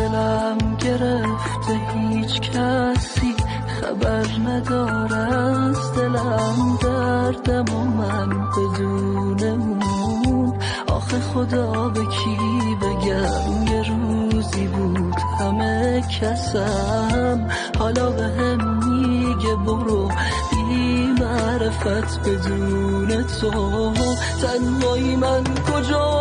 دلم گرفته هیچ کسی خبر نداره از دلم، دردم و من بدون اون آخه خدا به کی بگم. یه روزی بود همه کسم، حالا به هم میگه برو بی معرفت بدون تو. تنهایی من کجا